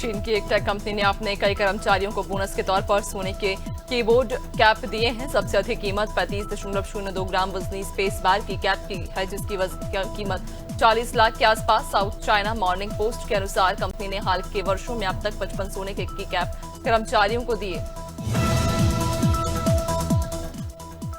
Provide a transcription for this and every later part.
चीन की एक टेक कंपनी ने अपने कई कर्मचारियोव को बोनस के तौर पर सोने के कीबोर्ड कैप दिए हैं। सबसे अधिक कीमत 35.02 ग्राम वजनी स्पेस बार की कैप की है, जिसकी कीमत 40 लाख के आसपास। साउथ चाइना मॉर्निंग पोस्ट के अनुसार कंपनी ने हाल के वर्षों में अब तक 55 सोने के की कैप कर्मचारियों को दिए।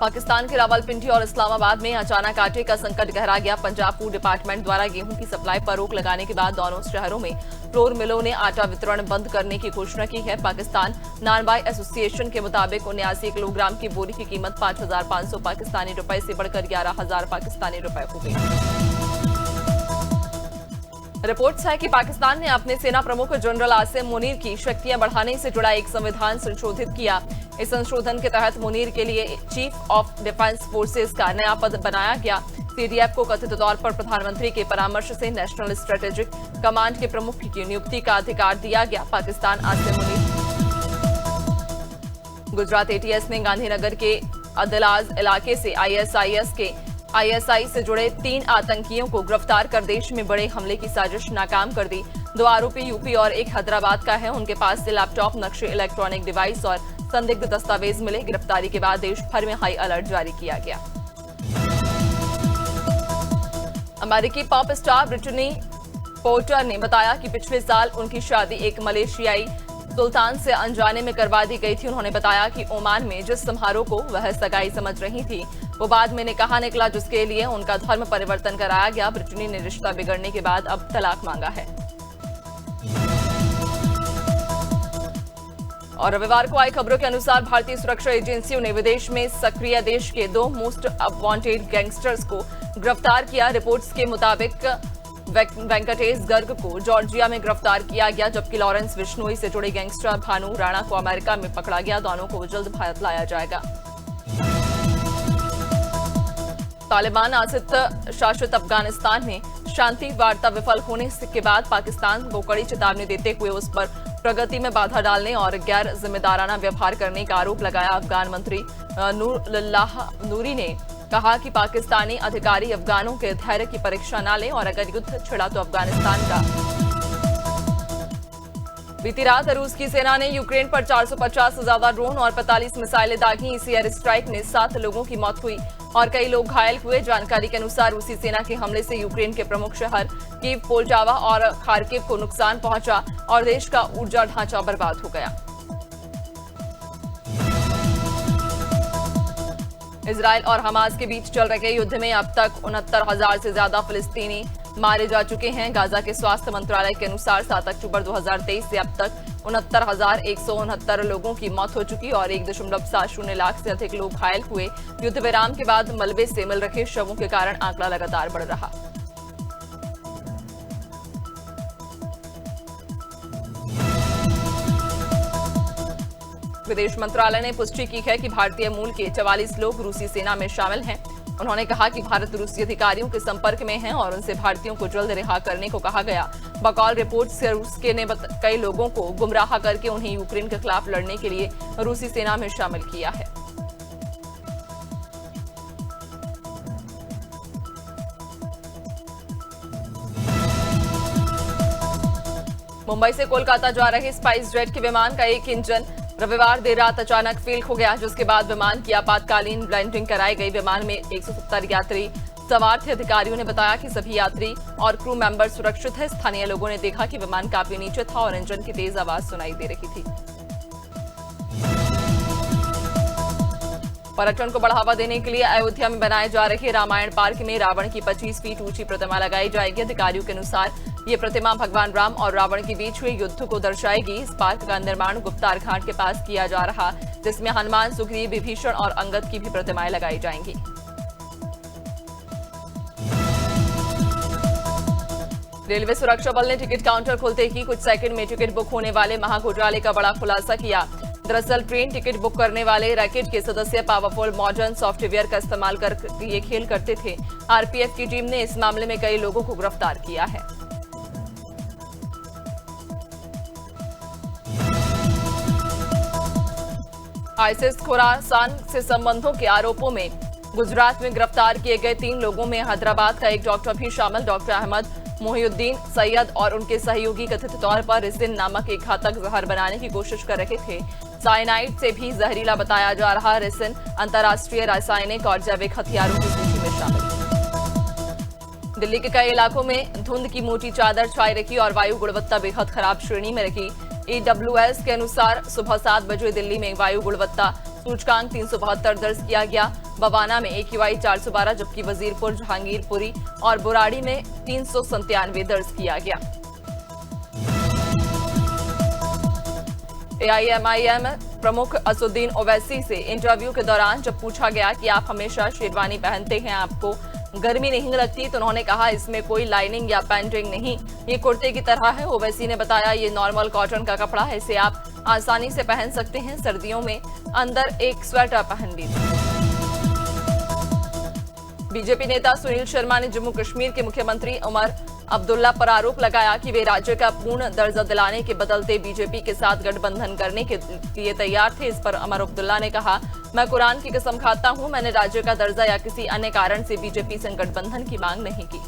पाकिस्तान के रावलपिंडी और इस्लामाबाद में अचानक आटे का संकट गहरा गया। पंजाब फूड डिपार्टमेंट द्वारा गेहूं की सप्लाई पर रोक लगाने के बाद दोनों शहरों में फ्लोर मिलों ने आटा वितरण बंद करने की घोषणा की है। पाकिस्तान नानबाई एसोसिएशन के मुताबिक 79 किलोग्राम की बोरी की कीमत 5,500 पाकिस्तानी रुपए से बढ़कर 11,000 पाकिस्तानी रुपए हो गई। रिपोर्ट्स है कि पाकिस्तान ने अपने सेना प्रमुख जनरल आसिम मुनीर की शक्तियां बढ़ाने से जुड़ा एक संविधान संशोधित किया। इस संशोधन के तहत मुनीर के लिए चीफ ऑफ डिफेंस फोर्सेस का नया पद बनाया गया। सीडीएफ को कथित तौर पर प्रधानमंत्री के परामर्श से नेशनल स्ट्रेटेजिक कमांड के प्रमुख की नियुक्ति का अधिकार दिया गया। पाकिस्तान आसिम मुनीर गुजरात एटीएस ने गांधीनगर के अदलाज इलाके से आईएसआई से जुड़े 3 आतंकियों को गिरफ्तार कर देश में बड़े हमले की साजिश नाकाम कर दी। 2 आरोपी यूपी और एक हैदराबाद का है। उनके पास से लैपटॉप, नक्शे, इलेक्ट्रॉनिक डिवाइस और संदिग्ध दस्तावेज मिले। गिरफ्तारी के बाद देश भर में हाई अलर्ट जारी किया गया। अमेरिकी पॉप स्टार ब्रिटनी पोर्टर ने बताया कि पिछले साल उनकी शादी एक मलेशियाई सुल्तान से अनजाने में करवा दी गई थी। उन्होंने बताया कि ओमान में जिस समारोह को वह सगाई समझ रही थी, वो बाद में निकाह निकला, जिसके लिए उनका धर्म परिवर्तन कराया गया। ब्रिटनी ने रिश्ता बिगड़ने के बाद अब तलाक मांगा है। और रविवार को आई खबरों के अनुसार भारतीय सुरक्षा एजेंसियों ने विदेश में सक्रिय देश के 2 मोस्ट वांटेड गैंगस्टर्स को गिरफ्तार किया। रिपोर्ट्स के मुताबिक वेंकटेश गर्ग को जॉर्जिया में गिरफ्तार किया गया, जबकि लॉरेंस बिश्नोई से जुड़े गैंगस्टर भानु राणा को अमेरिका में पकड़ा गया। दोनों को जल्द भारत लाया जाएगा। तालिबान शासित अफगानिस्तान में शांति वार्ता विफल होने के बाद पाकिस्तान को कड़ी चेतावनी देते हुए उस पर प्रगति में बाधा डालने और गैर जिम्मेदाराना व्यवहार करने का आरोप लगाया। अफगान मंत्री नूरुल्लाह नूरी ने कहा कि पाकिस्तानी अधिकारी अफगानों के धैर्य की परीक्षा न लें और अगर युद्ध छिड़ा तो अफगानिस्तान का। बीती रात रूस की सेना ने यूक्रेन पर 450 से ज्यादा ड्रोन और 45 मिसाइलें दागी। इस एयर स्ट्राइक में 7 लोगों की मौत हुई और कई लोग घायल हुए। जानकारी के अनुसार रूसी सेना के हमले से यूक्रेन के प्रमुख शहर कीव, पोल्टावा और खार्किव को नुकसान पहुंचा और देश का ऊर्जा ढांचा बर्बाद हो गया। इजरायल और हमास के बीच चल रहे युद्ध में अब तक 69,000 से ज्यादा फिलिस्तीनी मारे जा चुके हैं। गाजा के स्वास्थ्य मंत्रालय के अनुसार 7 अक्टूबर 2023 से अब तक 69,169 लोगों की मौत हो चुकी और 1.70 लाख से अधिक लोग घायल हुए। युद्ध विराम के बाद मलबे से मिल रहे शवों के कारण आंकड़ा लगातार बढ़ रहा। विदेश मंत्रालय ने पुष्टि की है कि भारतीय मूल के 44 लोग रूसी सेना में शामिल हैं। उन्होंने कहा कि भारत रूसी अधिकारियों के संपर्क में है और उनसे भारतीयों को जल्द रिहा करने को कहा गया। बकौल रिपोर्ट से रूस ने कई लोगों को गुमराह करके उन्हें यूक्रेन के खिलाफ लड़ने के लिए रूसी सेना में शामिल किया है। मुंबई से कोलकाता जा रहे स्पाइस जेट के विमान का एक इंजन रविवार देर रात अचानक फेल हो गया, जिसके बाद विमान की आपातकालीन लैंडिंग कराई गई। विमान में 170 यात्री सवार थे। अधिकारियों ने बताया कि सभी यात्री और क्रू मेंबर सुरक्षित हैं। स्थानीय लोगों ने देखा कि विमान काफी नीचे था और इंजन की तेज आवाज सुनाई दे रही थी। पर्यटन को बढ़ावा देने के लिए अयोध्या में बनाए जा रहे रामायण पार्क में रावण की 25 फीट ऊंची प्रतिमा लगाई जाएगी। अधिकारियों के अनुसार ये प्रतिमा भगवान राम और रावण के बीच हुए युद्ध को दर्शाएगी। इस पार्क का निर्माण गुप्तार घाट के पास किया जा रहा, जिसमें हनुमान, सुग्रीव, विभीषण और अंगद की भी प्रतिमाएं लगाई जाएंगी। रेलवे सुरक्षा बल ने टिकट काउंटर खोलते ही कुछ सेकंड में टिकट बुक होने वाले महाघोटाले का बड़ा खुलासा किया। दरअसल ट्रेन टिकट बुक करने वाले रैकेट के सदस्य पावरफुल मॉडर्न सॉफ्टवेयर का इस्तेमाल कर ये खेल करते थे। आरपीएफ की टीम ने इस मामले में कई लोगों को गिरफ्तार किया है। आईसिस खुरासान से संबंधों के आरोपों में गुजरात में गिरफ्तार किए गए 3 लोगों में हैदराबाद का एक डॉक्टर भी शामिल। डॉक्टर अहमद मोहिउद्दीन सैयद और उनके सहयोगी कथित तौर पर रिसिन नामक एक घातक जहर बनाने की कोशिश कर रहे थे। साइनाइड से भी जहरीला बताया जा रहा रिसिन अंतर्राष्ट्रीय रासायनिक और जैविक हथियारों की सूची में शामिल। दिल्ली के कई इलाकों में धुंध की मोटी चादर छाई रखी और वायु गुणवत्ता बेहद खराब श्रेणी में रखी। EWS के अनुसार सुबह 7 बजे दिल्ली में वायु गुणवत्ता सूचकांक 372 दर्ज किया गया। बवाना में AQI 412 जबकि वजीरपुर, जहांगीरपुरी और बुराड़ी में 397 दर्ज किया गया। AIMIM प्रमुख असुद्दीन ओवैसी से इंटरव्यू के दौरान जब पूछा गया कि आप हमेशा शेरवानी पहनते हैं, आपको गर्मी नहीं लगती, तो उन्होंने कहा इसमें कोई लाइनिंग या पैंटिंग नहीं, ये कुर्ते की तरह है। ओवैसी ने बताया ये नॉर्मल कॉटन का कपड़ा है, इसे आप आसानी से पहन सकते हैं। सर्दियों में अंदर एक स्वेटर पहन लीजिए। बीजेपी नेता सुनील शर्मा ने जम्मू कश्मीर के मुख्यमंत्री उमर अब्दुल्ला पर आरोप लगाया कि वे राज्य का पूर्ण दर्जा दिलाने के बदलते बीजेपी के साथ गठबंधन करने के लिए तैयार थे। इस पर उमर अब्दुल्ला ने कहा, मैं कुरान की कसम खाता हूं, मैंने राज्य का दर्जा या किसी अन्य कारण से बीजेपी से गठबंधन की मांग नहीं की।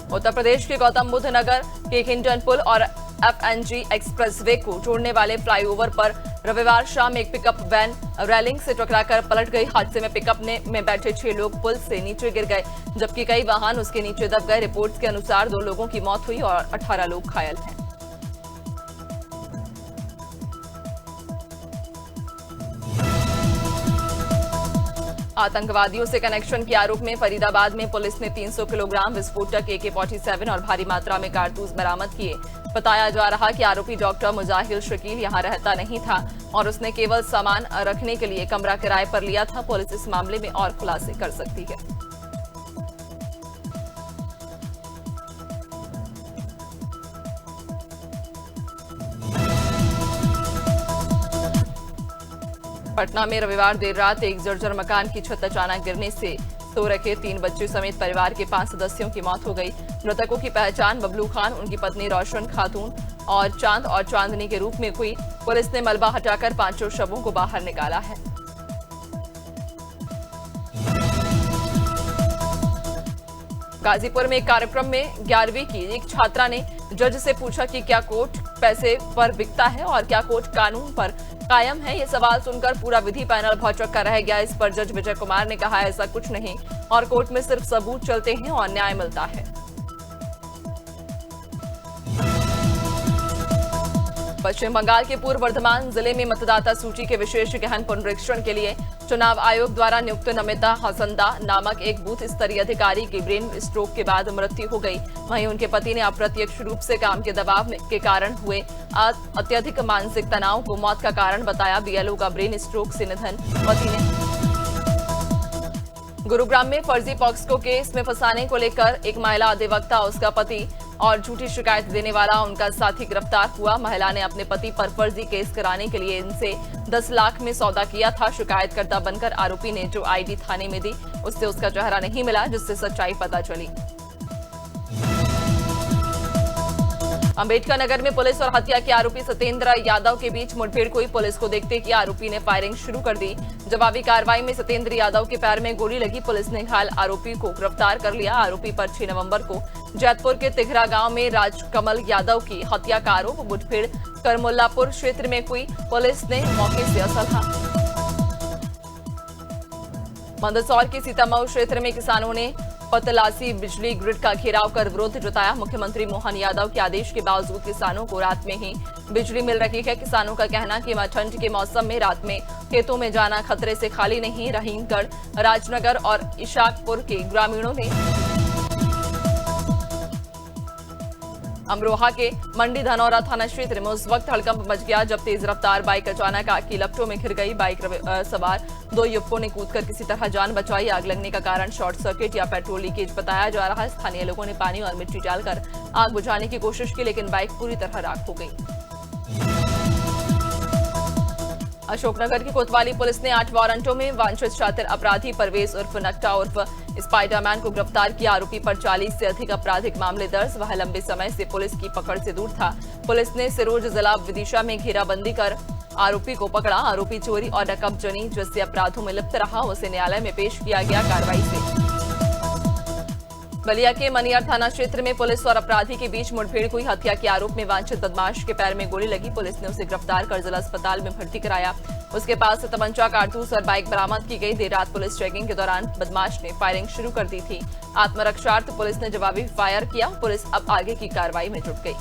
उत्तर प्रदेश के गौतम बुद्ध नगर के हिंडन पुल और FNG एक्सप्रेसवे को जोड़ने वाले फ्लाईओवर पर रविवार शाम एक पिकअप वैन रेलिंग से टकराकर पलट गई। हादसे में पिकअप में बैठे 6 लोग पुल से नीचे गिर गए, जबकि कई वाहन उसके नीचे दब गए। रिपोर्ट्स के अनुसार 2 लोगों की मौत हुई और 18 लोग घायल हैं। आतंकवादियों से कनेक्शन के आरोप में फरीदाबाद में पुलिस ने 300 किलोग्राम विस्फोटक AK-47 और भारी मात्रा में कारतूस बरामद किए। बताया जा रहा कि आरोपी डॉक्टर मुजाहिल शकील यहां रहता नहीं था और उसने केवल सामान रखने के लिए कमरा किराए पर लिया था। पुलिस इस मामले में और खुलासे कर सकती है। पटना में रविवार देर रात एक जर्जर मकान की छत अचानक गिरने से सो रखे 3 बच्चों समेत परिवार के 5 सदस्यों की मौत हो गई। मृतकों की पहचान बबलू खान, उनकी पत्नी रोशन खातून और चांद और चांदनी के रूप में हुई। पुलिस ने मलबा हटाकर 5 शवों को बाहर निकाला है। गाजीपुर में एक कार्यक्रम में 11वीं की एक छात्रा ने जज से पूछा कि क्या कोर्ट पैसे पर बिकता है और क्या कोर्ट कानून पर कायम है। ये सवाल सुनकर पूरा विधि पैनल भौचक्का रह गया। इस पर जज विजय कुमार ने कहा, ऐसा कुछ नहीं और कोर्ट में सिर्फ सबूत चलते हैं और न्याय मिलता है। पश्चिम बंगाल के पूर्व वर्धमान जिले में मतदाता सूची के विशेष गहन पुनरीक्षण के लिए चुनाव आयोग द्वारा नियुक्त नमिता हसंदा नामक एक बूथ स्तरीय अधिकारी की ब्रेन स्ट्रोक के बाद मृत्यु हो गई। वहीं उनके पति ने अप्रत्यक्ष रूप से काम के दबाव के कारण हुए अत्यधिक मानसिक तनाव को मौत का कारण बताया। BLO का ब्रेन स्ट्रोक से निधन। पति ने गुरुग्राम में फर्जी पॉक्सको केस में फंसाने को लेकर एक महिला अधिवक्ता, उसका पति और झूठी शिकायत देने वाला उनका साथी गिरफ्तार हुआ। महिला ने अपने पति पर फर्जी केस कराने के लिए इनसे 10 लाख में सौदा किया था। शिकायतकर्ता बनकर आरोपी ने जो ID थाने में दी, उससे उसका चेहरा नहीं मिला, जिससे सच्चाई पता चली। अंबेडकर नगर में पुलिस और हत्या के आरोपी सत्येंद्र यादव के बीच मुठभेड़ हुई। पुलिस को देखते ही आरोपी ने फायरिंग शुरू कर दी। जवाबी कार्रवाई में सत्येंद्र यादव के पैर में गोली लगी। पुलिस ने घायल आरोपी को गिरफ्तार कर लिया। आरोपी पर 6 नवंबर को जैतपुर के तिघरा गांव में राजकमल यादव की हत्या का आरोप। मुठभेड़ करमुल्लापुर क्षेत्र में हुई। पुलिस ने मौके से असलहा। मंदसौर के सीतामऊ क्षेत्र में किसानों ने पतलासी बिजली ग्रिड का घेराव कर विरोध जताया। मुख्यमंत्री मोहन यादव के आदेश के बावजूद किसानों को रात में ही बिजली मिल रही है। किसानों का कहना कि ठंड के मौसम में रात में खेतों में जाना खतरे से खाली नहीं। रहीमगढ़, राजनगर और इशाकपुर के ग्रामीणों ने अमरोहा के मंडी धनौरा थाना क्षेत्र में उस वक्त हड़कंप मच गया जब तेज रफ्तार बाइक अचानक आग की लपटों में घिर गई। बाइक सवार 2 युवकों ने कूदकर किसी तरह जान बचाई। आग लगने का कारण शॉर्ट सर्किट या पेट्रोल लीकेज बताया जा रहा है। स्थानीय लोगों ने पानी और मिट्टी डालकर आग बुझाने की कोशिश की, लेकिन बाइक पूरी तरह राख हो गई। अशोकनगर की कोतवाली पुलिस ने 8 वारंटों में वांछित शातिर अपराधी परवेज उर्फ नक्टा उर्फ स्पाइडरमैन को गिरफ्तार किया। आरोपी पर 40 से अधिक आपराधिक मामले दर्ज। वह लंबे समय से पुलिस की पकड़ से दूर था। पुलिस ने सिरोंज जिला विदिशा में घेराबंदी कर आरोपी को पकड़ा। आरोपी चोरी और नकबजनी जैसे अपराधों में लिप्त रहा, उसे न्यायालय में पेश किया गया। कार्रवाई से बलिया के मनियार थाना क्षेत्र में पुलिस और अपराधी के बीच मुठभेड़ हुई। हत्या के आरोप में वांछित बदमाश के पैर में गोली लगी। पुलिस ने उसे गिरफ्तार कर जिला अस्पताल में भर्ती कराया। उसके पास से तमंचा, कारतूस और बाइक बरामद की गई। देर रात पुलिस चेकिंग के दौरान बदमाश ने फायरिंग शुरू कर दी थी। आत्मरक्षार्थ पुलिस ने जवाबी फायर किया। पुलिस अब आगे की कार्रवाई में जुट गई।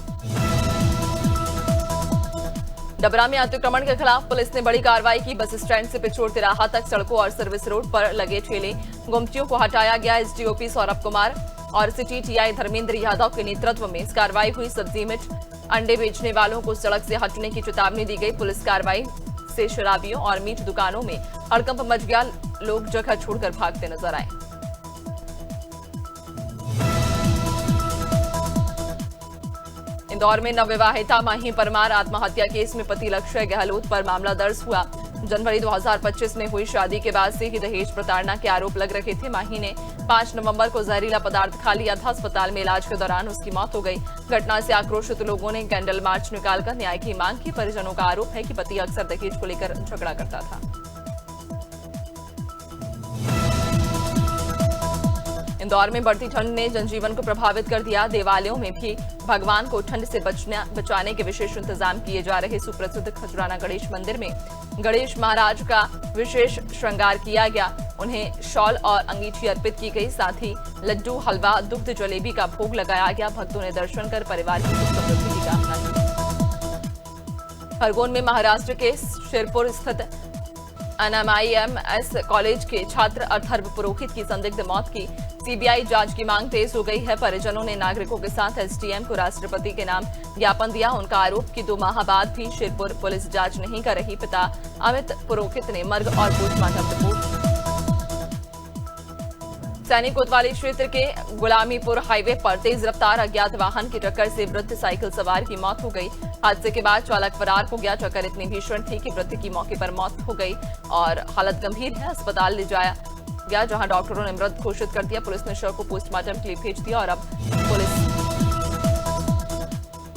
डबरा में अतिक्रमण के खिलाफ पुलिस ने बड़ी कार्रवाई की। बस स्टैंड से पिछोड़ तिराहा तक सड़कों और सर्विस रोड पर लगे ठेले गुमटियों को हटाया गया। एसडीओपी सौरभ कुमार और सिटी टीआई धर्मेंद्र यादव के नेतृत्व में इस कार्रवाई हुई। सब्जी मीट अंडे बेचने वालों को सड़क से हटने की चेतावनी दी गई। पुलिस कार्रवाई से शराबियों और मीट दुकानों में हड़कंप मच गया। लोग जगह छोड़कर भागते नजर आए। इंदौर में नवविवाहिता माही परमार आत्महत्या केस में पति लक्ष्य गहलोत पर मामला दर्ज हुआ। जनवरी 2025 में हुई शादी के बाद से ही दहेज प्रताड़ना के आरोप लग रहे थे। माही ने 5 नवंबर को जहरीला पदार्थ खा लिया था। अस्पताल में इलाज के दौरान उसकी मौत हो गई। घटना से आक्रोशित लोगों ने कैंडल मार्च निकालकर न्याय की मांग की। परिजनों का आरोप है कि पति अक्सर दहेज को लेकर झगड़ा करता था। इंदौर में बढ़ती ठंड ने जनजीवन को प्रभावित कर दिया। देवालयों में भी भगवान को ठंड से बचाने के विशेष इंतजाम किए जा रहे। सुप्रसिद्ध खजुराना गणेश मंदिर में गणेश महाराज का विशेष श्रृंगार किया गया। उन्हें शॉल और अंगीठी अर्पित की गई। साथ ही लड्डू, हलवा, दुग्ध जलेबी का भोग लगाया गया। भक्तों ने दर्शन कर परिवार की सुख समृद्धि की कामना की। खरगोन में महाराष्ट्र के शिरपुर स्थित NMIMS कॉलेज के छात्र अथर्व पुरोहित की संदिग्ध मौत की सीबीआई जांच की मांग तेज हो गई है। परिजनों ने नागरिकों के साथ एसडीएम को राष्ट्रपति के नाम ज्ञापन दिया। उनका आरोप कि 2 माह बाद भी शिरपुर पुलिस जांच नहीं कर रही। पिता अमित पुरोहित ने मर्ग और पोस्टमार्टम रिपोर्ट। सैनिक कोतवाली क्षेत्र के गुलामीपुर हाईवे पर तेज रफ्तार अज्ञात वाहन की टक्कर से वृद्ध साइकिल सवार की मौत हो गई। हादसे के बाद चालक फरार हो गया। टक्कर इतनी भीषण थी कि वृद्ध की मौके पर मौत हो गई और हालत गंभीर है। अस्पताल ले जाया गया, जहां डॉक्टरों ने मृत घोषित कर दिया। पुलिस ने शव को पोस्टमार्टम के लिए भेज दिया। और अब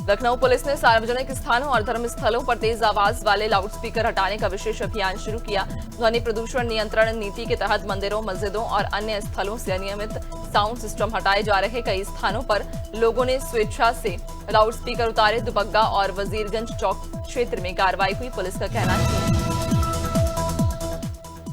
लखनऊ पुलिस ने सार्वजनिक स्थानों और धर्म स्थलों पर तेज आवाज वाले लाउडस्पीकर हटाने का विशेष अभियान शुरू किया। ध्वनि प्रदूषण नियंत्रण नीति के तहत मंदिरों, मस्जिदों और अन्य स्थलों से अनियमित साउंड सिस्टम हटाए जा रहे। कई स्थानों पर लोगों ने स्वेच्छा से लाउडस्पीकर उतारे। दुबग्गा और वजीरगंज चौक क्षेत्र में कार्रवाई हुई। पुलिस का कहना है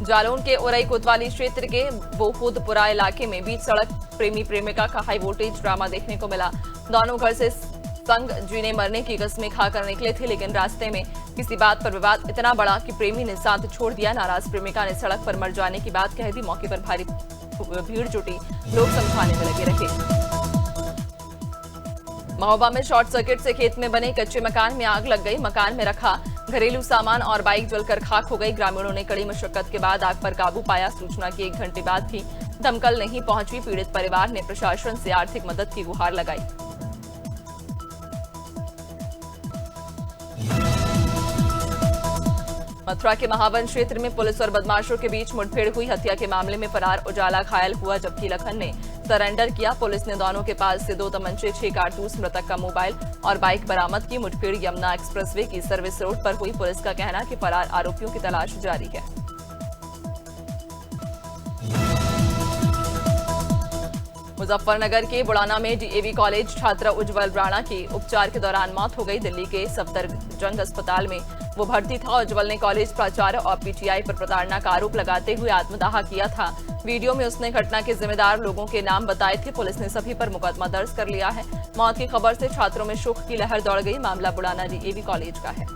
जालौन के उरई कोतवाली क्षेत्र के बोहुदपुरा इलाके में बीच सड़क प्रेमी प्रेमिका का हाई वोल्टेज ड्रामा देखने को मिला। दोनों घर से संग जीने मरने की कस्में खाकर निकले थे, लेकिन रास्ते में किसी बात पर विवाद इतना बड़ा कि प्रेमी ने साथ छोड़ दिया। नाराज प्रेमिका ने सड़क पर मर जाने की बात कह दी। मौके पर भारी भीड़ जुटी, लोग समझाने में लगे रहे। महोबा में शॉर्ट सर्किट से खेत में बने कच्चे मकान में आग लग गई। मकान में रखा घरेलू सामान और बाइक जलकर खाक हो गई। ग्रामीणों ने कड़ी मशक्कत के बाद आग पर काबू पाया। सूचना के 1 घंटे बाद भी दमकल नहीं पहुंची। पीड़ित परिवार ने प्रशासन से आर्थिक मदद की गुहार लगाई। मथुरा के महावन क्षेत्र में पुलिस और बदमाशों के बीच मुठभेड़ हुई। हत्या के मामले में फरार उजाला घायल हुआ, जबकि लखन ने सरेंडर किया। पुलिस ने दोनों के पास से 2 तमंचे, 6 कारतूस, मृतक का मोबाइल और बाइक बरामद की। मुठभेड़ यमुना एक्सप्रेसवे की सर्विस रोड पर हुई। पुलिस का कहना है कि फरार आरोपियों की तलाश जारी है। मुजफ्फरनगर के बुड़ाना में डीएवी कॉलेज छात्रा उज्जवल राणा की उपचार के दौरान मौत हो गई। दिल्ली के सफदरजंग अस्पताल में वो भर्ती था। उज्जवल ने कॉलेज प्राचार्य और पीटीआई पर प्रताड़ना का आरोप लगाते हुए आत्मदाह किया था। वीडियो में उसने घटना के जिम्मेदार लोगों के नाम बताए थे। पुलिस ने सभी पर मुकदमा दर्ज कर लिया है। मौत की खबर से छात्रों में शोक की लहर दौड़ गई। मामला बुड़ाना डीएवी कॉलेज का है।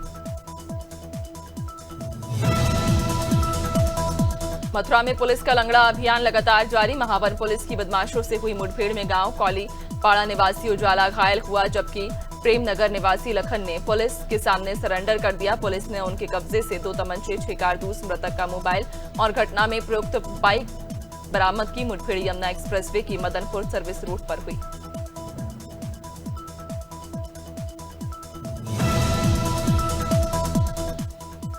मथुरा में पुलिस का लंगड़ा अभियान लगातार जारी। महावन पुलिस की बदमाशों से हुई मुठभेड़ में गांव कौली पाड़ा निवासी उजाला घायल हुआ, जबकि प्रेमनगर निवासी लखन ने पुलिस के सामने सरेंडर कर दिया। पुलिस ने उनके कब्जे से 2 तमंचे, 6 कारतूस, मृतक का मोबाइल और घटना में प्रयुक्त बाइक बरामद की। मुठभेड़ यमुना एक्सप्रेसवे की मदनपुर सर्विस रूट पर हुई।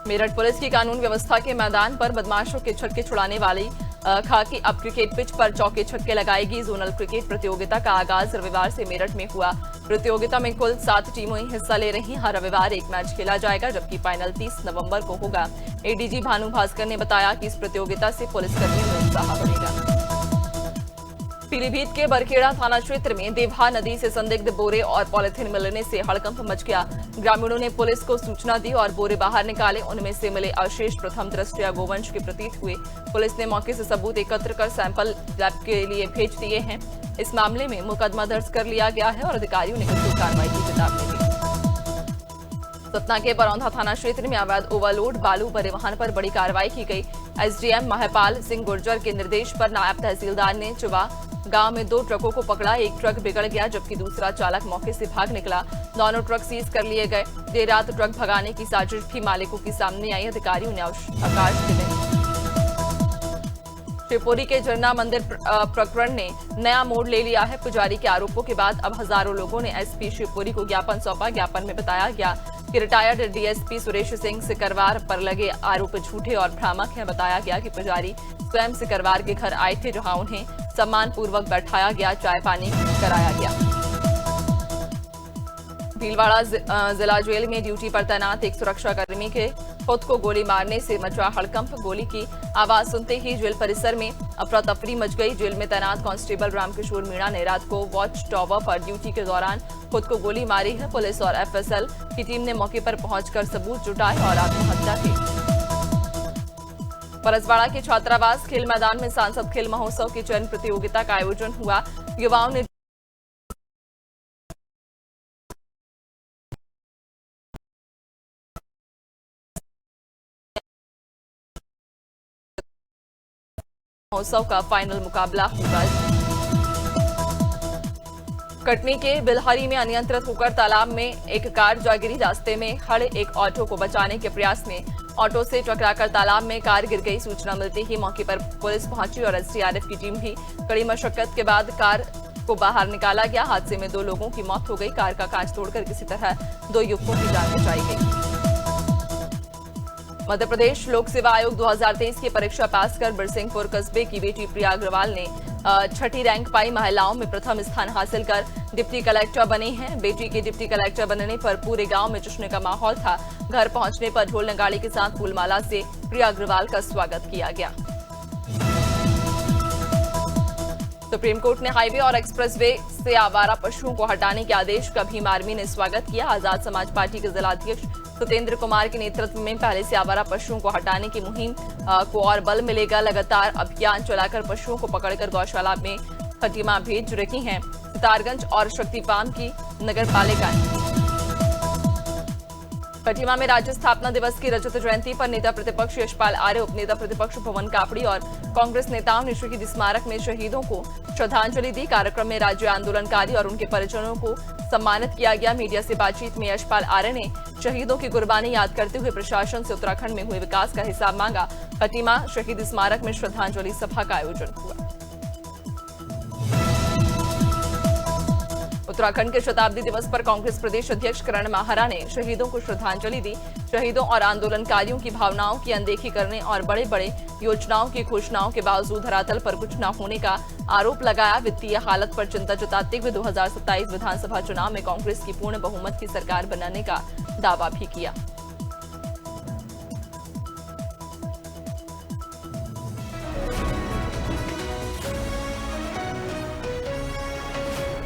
मेरठ पुलिस की कानून व्यवस्था के मैदान पर बदमाशों के छक्के छुड़ाने वाली खाकी अब क्रिकेट पिच पर चौके छक्के लगाएगी। जोनल क्रिकेट प्रतियोगिता का आगाज रविवार से मेरठ में हुआ। प्रतियोगिता में कुल 7 टीमें हिस्सा ले रही। हर रविवार एक मैच खेला जाएगा, जबकि फाइनल 30 नवंबर को होगा। एडीजी भानु भास्कर ने बताया कि इस प्रतियोगिता से पुलिसकर्मियों में उत्साह बढ़ेगा। पीलीभीत के बरखेड़ा थाना क्षेत्र में देवहा नदी से संदिग्ध बोरे और पॉलिथीन मिलने से हड़कंप मच गया। ग्रामीणों ने पुलिस को सूचना दी और बोरे बाहर निकाले। उनमें से मिले अवशेष प्रथम दृष्टया गोवंश के प्रतीत हुए। पुलिस ने मौके से सबूत एकत्र कर सैंपल लैब के लिए भेज दिए हैं। इस मामले में मुकदमा दर्ज कर लिया गया है और अधिकारियों ने कठोर कार्रवाई की चेतावनी दी। सतना के परौंधा थाना क्षेत्र में अवैध ओवरलोड बालू परिवहन पर बड़ी कार्रवाई की गई। एसडीएम महपाल सिंह गुर्जर के निर्देश पर नायब तहसीलदार ने चुबा गांव में 2 ट्रकों को पकड़ा। एक ट्रक बिगड़ गया, जबकि दूसरा चालक मौके से भाग निकला। दोनों ट्रक सीज कर लिए गए। देर रात ट्रक भगाने की साजिश भी मालिकों की सामने आई। अधिकारियों ने अवकाश दिए। शिवपुरी के झरना मंदिर प्रकरण ने नया मोड़ ले लिया है। पुजारी के आरोपों के बाद अब हजारों लोगों ने एसपी शिवपुरी को ज्ञापन सौंपा। ज्ञापन में बताया गया कि रिटायर्ड डीएसपी सुरेश सिंह सिकरवार पर लगे आरोप झूठे और भ्रामक हैं। बताया गया कि पुजारी स्वयं सिकरवार के घर आए थे, जहां उन्हें सम्मान पूर्वक बैठाया गया, चाय पानी कराया गया। भीलवाड़ा जिला जेल में ड्यूटी पर तैनात एक सुरक्षाकर्मी के खुद को गोली मारने से मचा हड़कंप। गोली की आवाज सुनते ही जेल परिसर में अफरा तफरी मच गई। जेल में तैनात कांस्टेबल रामकिशोर मीणा ने रात को वॉच टावर पर ड्यूटी के दौरान खुद को गोली मारी है। पुलिस और एफएसएल की टीम ने मौके पर पहुंचकर सबूत जुटाए और आत्महत्या की। परसवाड़ा के छात्रावास खेल मैदान में सांसद खेल महोत्सव की चयन प्रतियोगिता का आयोजन हुआ। युवाओं ने महोत्सव का फाइनल मुकाबला होगा। कटनी के बिलहरी में अनियंत्रित होकर तालाब में एक कार जा गिरी। रास्ते में खड़े एक ऑटो को बचाने के प्रयास में ऑटो से टकराकर तालाब में कार गिर गई। सूचना मिलते ही मौके पर पुलिस पहुंची और एसडीआरएफ की टीम भी। कड़ी मशक्कत के बाद कार को बाहर निकाला गया। हादसे में 2 लोगों की मौत हो गई। कार का कांच तोड़कर किसी तरह 2 युवकों की जान बचाई गई। मध्य प्रदेश लोक सेवा आयोग 2023 की परीक्षा पास कर बिरसिंहपुर कस्बे की बेटी प्रिया अग्रवाल ने 6ठी रैंक पाई। महिलाओं में प्रथम स्थान हासिल कर डिप्टी कलेक्टर बनी हैं। बेटी के डिप्टी कलेक्टर बनने पर पूरे गांव में जश्न का माहौल था। घर पहुंचने पर ढोल नगाड़े के साथ फूलमाला से प्रिया अग्रवाल का स्वागत किया गया। सुप्रीम कोर्ट ने हाईवे और एक्सप्रेसवे से आवारा पशुओं को हटाने के आदेश का भीम आर्मी ने स्वागत किया। आजाद समाज पार्टी के जिलाध्यक्ष सतेंद्र कुमार के नेतृत्व में पहले से आवारा पशुओं को हटाने की मुहिम को और बल मिलेगा। लगातार अभियान चलाकर पशुओं को पकड़कर गौशाला में खटीमा भेज रही हैं सितारगंज और शक्तिपाम की नगर पालिका। खटीमा में राज्य स्थापना दिवस की रजत जयंती पर नेता प्रतिपक्ष यशपाल आर्य, उपनेता प्रतिपक्ष भवन कापड़ी और कांग्रेस नेताओं ने शहीद स्मारक में शहीदों को श्रद्धांजलि दी। कार्यक्रम में राज्य आंदोलनकारी और उनके परिजनों को सम्मानित किया गया। मीडिया से बातचीत में यशपाल आर्य ने शहीदों की कुर्बानी याद करते हुए प्रशासन से उत्तराखंड में हुए विकास का हिसाब मांगा। खटीमा शहीद स्मारक में श्रद्धांजलि सभा का आयोजन हुआ। उत्तराखंड के शताब्दी दिवस पर कांग्रेस प्रदेश अध्यक्ष करण माहरा ने शहीदों को श्रद्धांजलि दी। शहीदों और आंदोलनकारियों की भावनाओं की अनदेखी करने और बड़े बड़े योजनाओं की घोषणाओं के बावजूद धरातल पर कुछ न होने का आरोप लगाया। वित्तीय हालत पर चिंता जताते हुए 2027 विधानसभा चुनाव में कांग्रेस की पूर्ण बहुमत की सरकार बनाने का दावा भी किया।